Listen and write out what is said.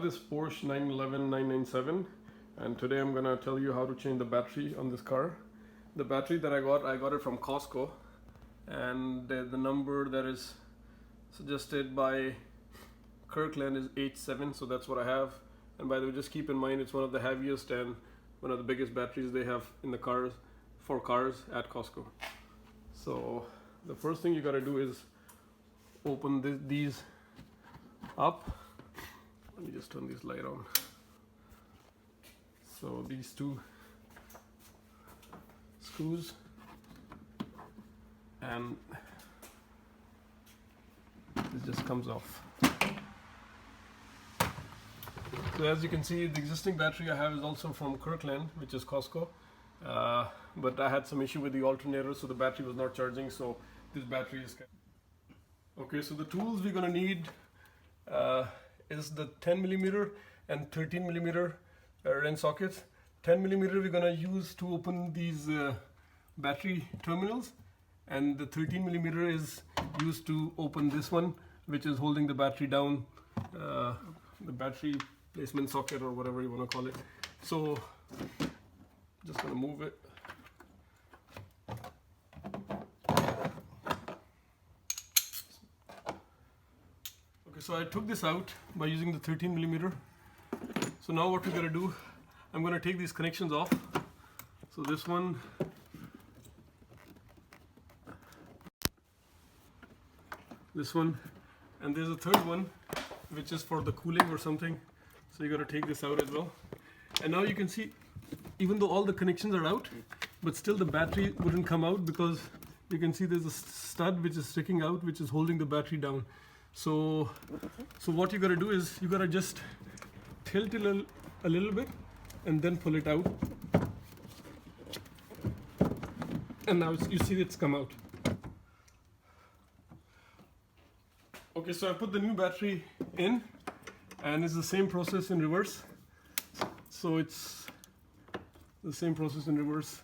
This Porsche 911 997, and today I'm gonna tell you how to change the battery on this car. The battery that I got it from Costco, and the number that is suggested by Kirkland is 87, so that's what I have. And by the way, just keep in mind it's one of the heaviest and one of the biggest batteries they have in the cars for cars at Costco. So the first thing you gotta do is open these up. Let me just turn this light on. So these two screws, and this just comes off. So as you can see, the existing battery I have is also from Kirkland, which is Costco, but I had some issue with the alternator, so the battery was not charging, so this battery is okay. So the tools we're gonna need is the 10mm and 13mm wrench sockets. 10mm we're gonna use to open these battery terminals, and the 13mm is used to open this one, which is holding the battery down, the battery placement socket or whatever you want to call it. So just gonna move it. Okay, so I took this out by using the 13mm. So now what we're gonna do, I'm gonna take these connections off. So this one, and there's a third one which is for the cooling or something. So you gotta take this out as well. And now you can see, even though all the connections are out, but still the battery wouldn't come out because you can see there's a stud which is sticking out, which is holding the battery down. So what you gotta do is you gotta just tilt it a little bit and then pull it out. And now you see it's come out. Okay, so I put the new battery in, and it's the same process in reverse. So it's the same process in reverse.